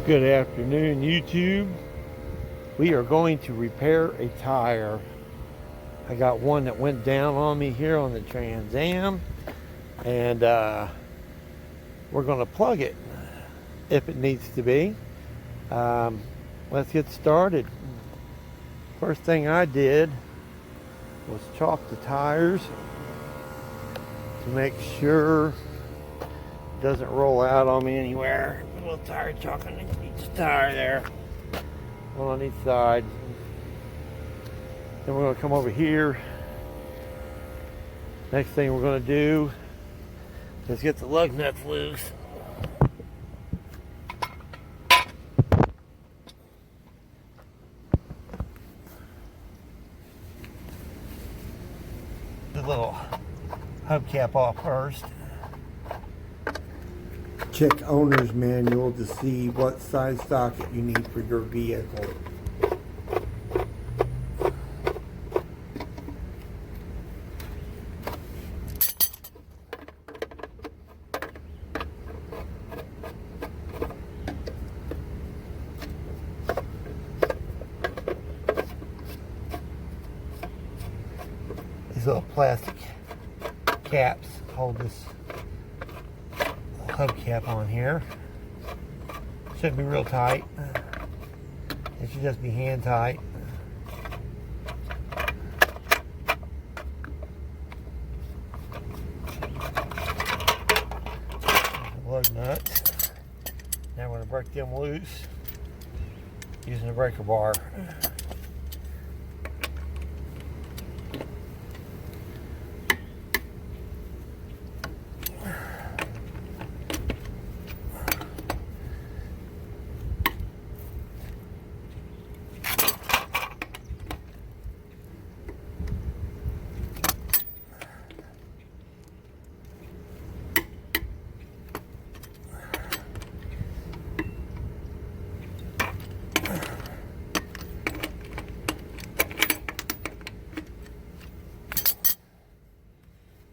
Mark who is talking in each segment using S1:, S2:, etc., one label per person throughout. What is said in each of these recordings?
S1: Good afternoon, YouTube. We are going to repair a tire. I got one that went down on me here on the Trans Am, and we're going to plug it if it needs to be. Let's get started. First thing I did was chalk the tires to make sure it doesn't roll out on me anywhere. A little tire chalk on each tire there, one on each side. Then we're going to come over here. Next thing we're going to do is get the lug nuts loose. The little hubcap off first.
S2: Check owner's manual to see what size socket you need for your vehicle.
S1: These little plastic caps hold this hubcap on here. Shouldn't be real tight. It should just be hand tight. Lug nuts. Now we're going to break them loose using a breaker bar.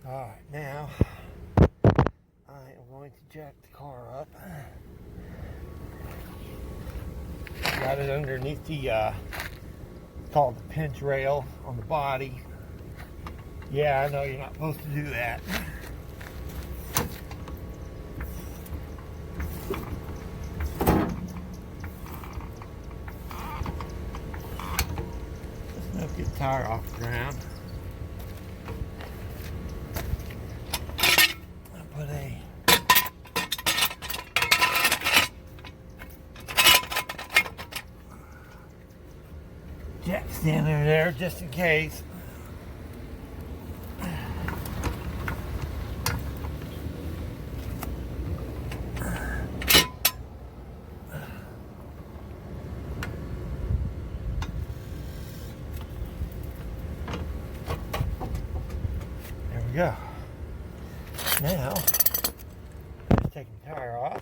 S1: Alright, now I am going to jack the car up. Got it underneath the called the pinch rail on the body. Yeah, I know you're not supposed to do that. Just enough to get the tire off the ground. Put a jack stand under there just in case. There we go. Now, just taking the tire off.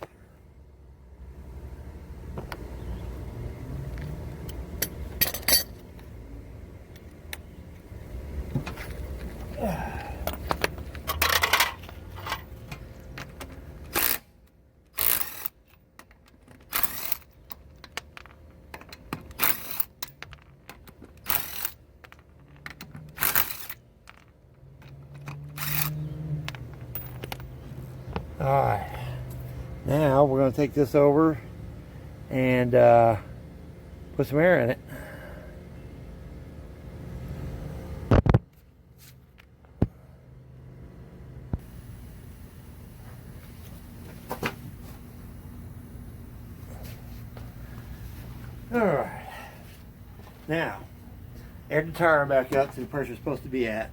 S1: Alright, now we're going to take this over and put some air in it. Alright, now air the tire back up to the pressure it's supposed to be at.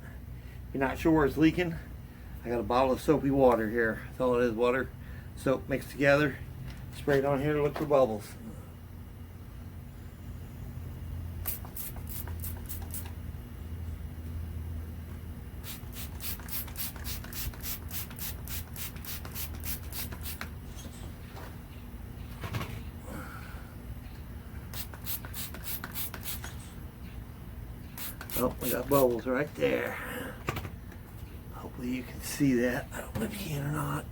S1: If you're not sure where it's leaking, I got a bottle of soapy water here. That's all it is, water, soap mixed together. Spray it on here to look for bubbles. Oh, we got bubbles right there. Hopefully you can see that. I don't know if you can or not.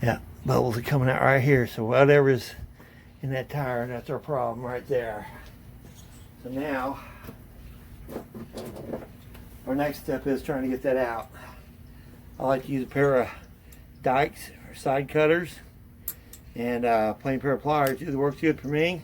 S1: Yeah, bubbles are coming out right here. So whatever's in that tire, that's our problem right there. So now, our next step is trying to get that out. I like to use a pair of dikes or side cutters and a plain pair of pliers. It works good for me.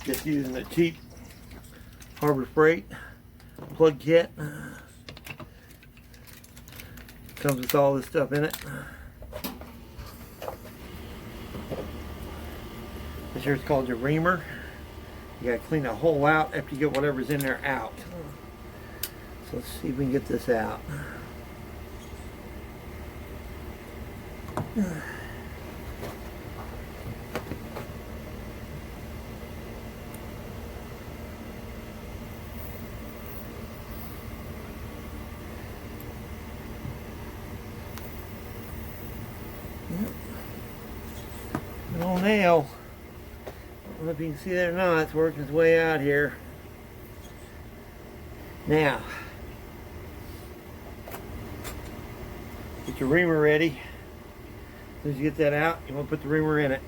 S1: Just using the cheap Harbor Freight plug kit. Comes with all this stuff in it. This here's called your reamer. You gotta clean the hole out after you get whatever's in there out. So let's see if we can get this out. Little nail. I don't know if you can see that or not. It's working its way out here. Now, get your reamer ready. As soon as you get that out, you want to put the reamer in it.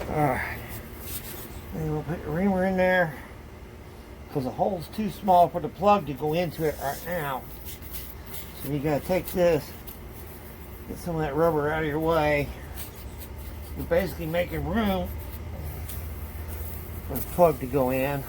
S1: Alright, then we'll put the reamer in there because the hole's too small for the plug to go into it right now. So you gotta take this, get some of that rubber out of your way. You're basically making room for the plug to go in.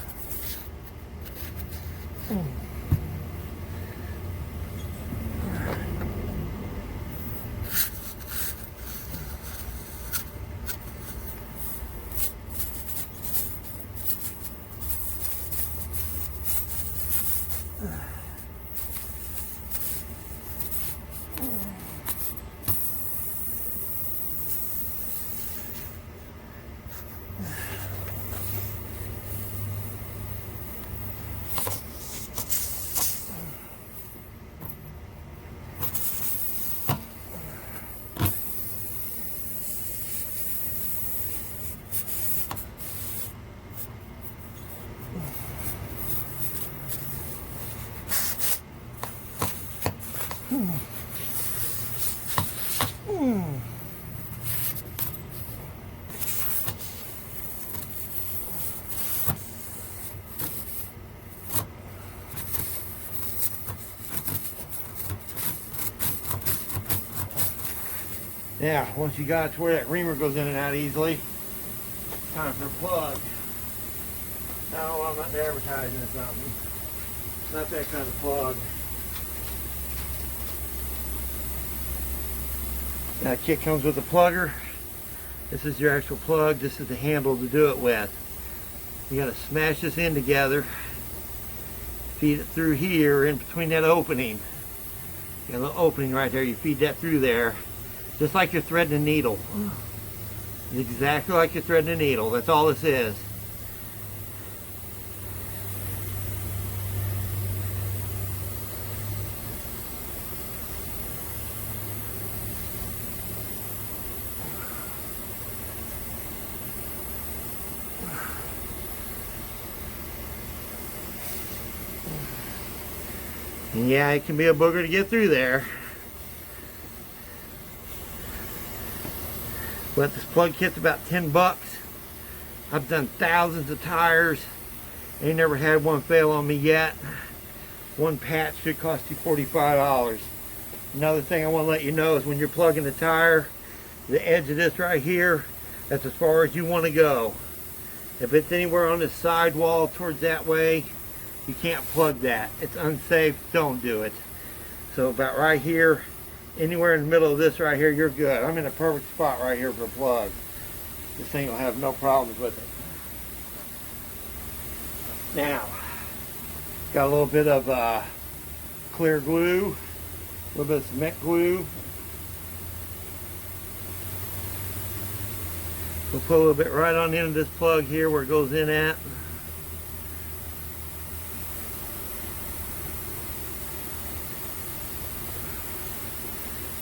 S1: Now, once you got to where that reamer goes in and out easily, time for a plug. No, I'm not advertising or something. It's not that kind of plug. Now, the kit comes with a plugger. This is your actual plug. This is the handle to do it with. You gotta smash this in together. Feed it through here in between that opening. You got a little opening right there. You feed that through there. Just like you're threading a needle. Exactly like you're threading a needle. That's all this is. Yeah, it can be a booger to get through there. But this plug kit's about 10 bucks. I've done thousands of tires. Ain't never had one fail on me yet. One patch should cost you $45. Another thing I want to let you know is when you're plugging the tire, the edge of this right here, that's as far as you want to go. If it's anywhere on the sidewall towards that way, you can't plug that. It's unsafe. Don't do it. So about right here, anywhere in the middle of this right here, you're good. I'm in a perfect spot right here for a plug. This thing will have no problems with it. Now, Got a little bit of clear glue, a little bit of cement glue. We'll put a little bit right on the end of this plug here where it goes in at.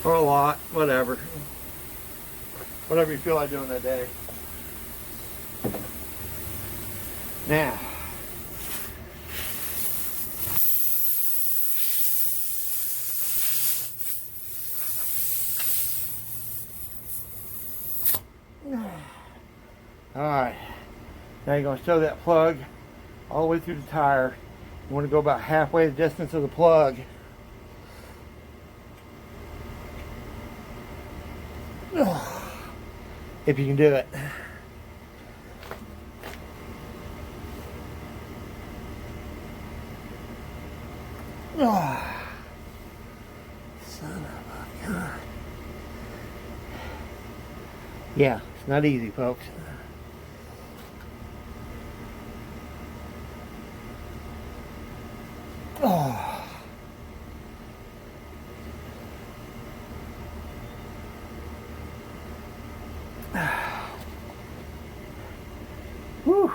S1: Or a lot, whatever. Whatever you feel like doing that day. Now, alright, now you're going to shove that plug all the way through the tire. You want to go about halfway the distance of the plug. If you can do it. Son of a gun. Yeah, it's not easy, folks. Whew.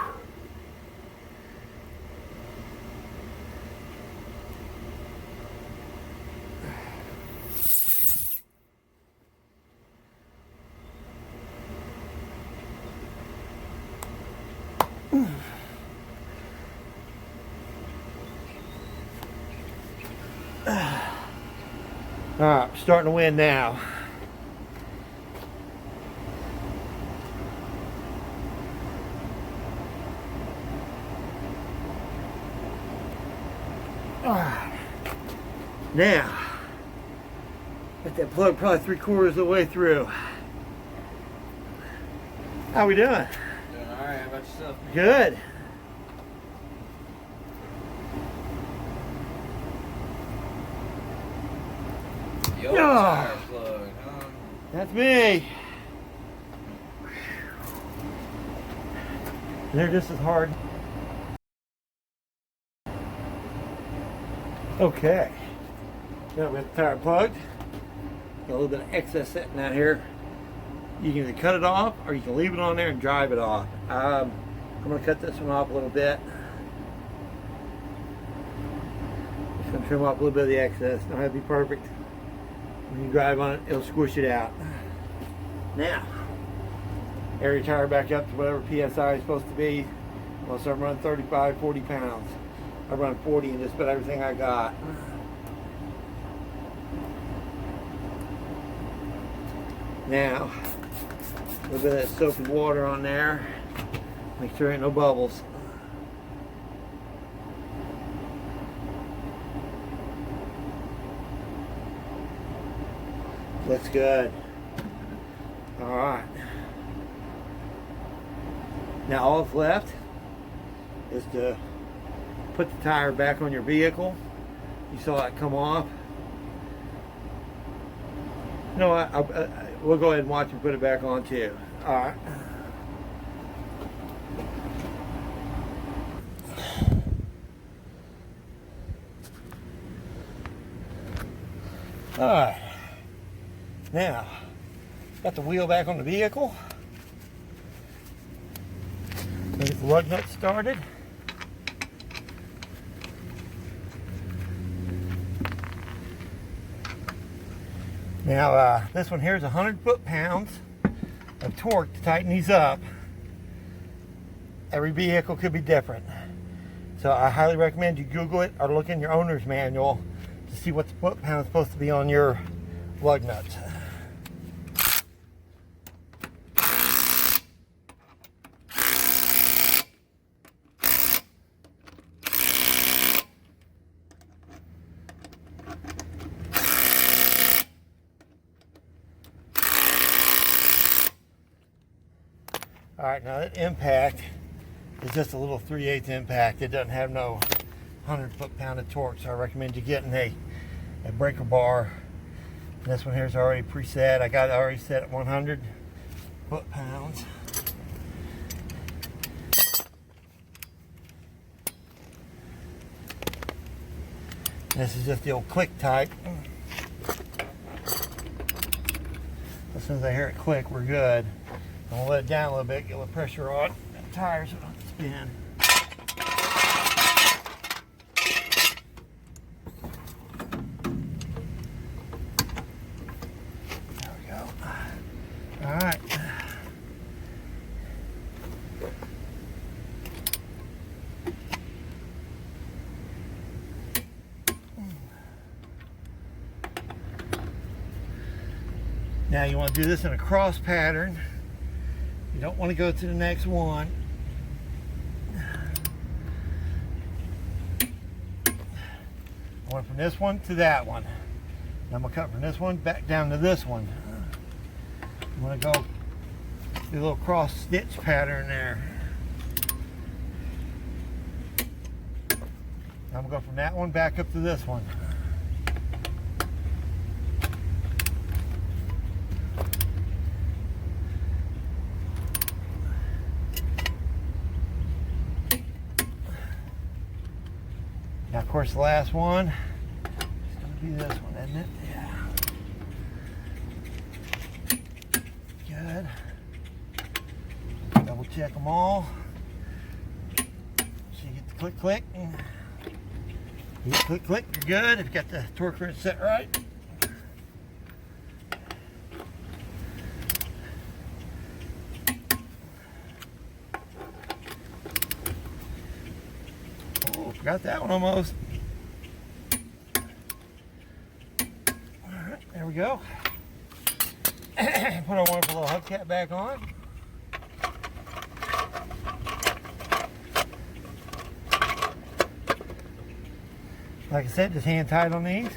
S1: All right, starting to win now. All right. Now, got that plug probably 3/4 of the way through. How we doing?
S3: Doing alright, how about yourself?
S1: Good.
S3: Yo,
S1: Ah.
S3: tire plug, huh?
S1: That's me. They're just as hard. Okay. Now we got the tire plugged. Got a little bit of excess sitting out here. You can either cut it off or you can leave it on there and drive it off. I'm going to cut this one off a little bit. Just going to trim off a little bit of the excess. Don't have to be perfect. When you drive on it, it'll squish it out. Now, air your tire back up to whatever PSI is supposed to be. Well, so I'm running 35, 40 pounds. I run 40 in just about everything I got. Now, a little bit of soapy water on there. Make sure there ain't no bubbles. Looks good. All right. Now all that's left is to put the tire back on your vehicle. You saw it come off. No, we'll go ahead and watch and put it back on too. All right. All right. Now, got the wheel back on the vehicle. Get the lug nut started. Now, this one here is 100 foot-pounds of torque to tighten these up. Every vehicle could be different. So I highly recommend you Google it or look in your owner's manual to see what the foot-pound is supposed to be on your lug nuts. All right, now that impact is just a little 3/8 impact. It doesn't have no 100 foot-pound of torque, so I recommend you getting a breaker bar. And this one here is already preset. I got it already set at 100 foot-pounds. This is just the old click type. As soon as I hear it click, we're good. I'm gonna let it down a little bit, get a little pressure on the tires so it don't spin. There we go. All right. Now you want to do this in a cross pattern. You don't want to go to the next one. I went from this one to that one. Now I'm going to cut from this one back down to this one. I'm going to go do a little cross stitch pattern there. I'm going to go from that one back up to this one. Now, of course, the last one is going to be this one, isn't it? Yeah. Good. Double check them all. So you get the click, click. You get click, click, you're good. If you got the torque wrench set right. Got that one almost. All right, there we go. Put our wonderful little hubcap back on. Like I said, just hand tight on these.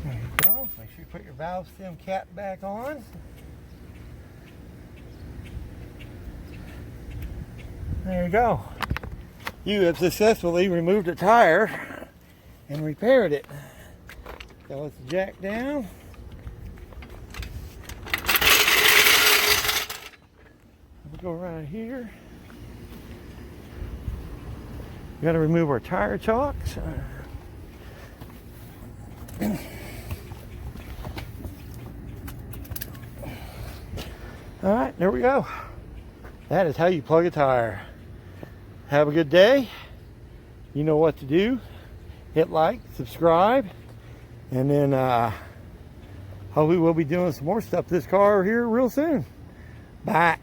S1: There you go. Make sure you put your valve stem cap back on. There you go. You have successfully removed a tire and repaired it. So let's jack down. We'll go around here. We got to remove our tire chocks. All right, there we go. That is how you plug a tire. Have a good day. You know what to do. Hit like, subscribe, and then hopefully we'll be doing some more stuff to this car here real soon. Bye.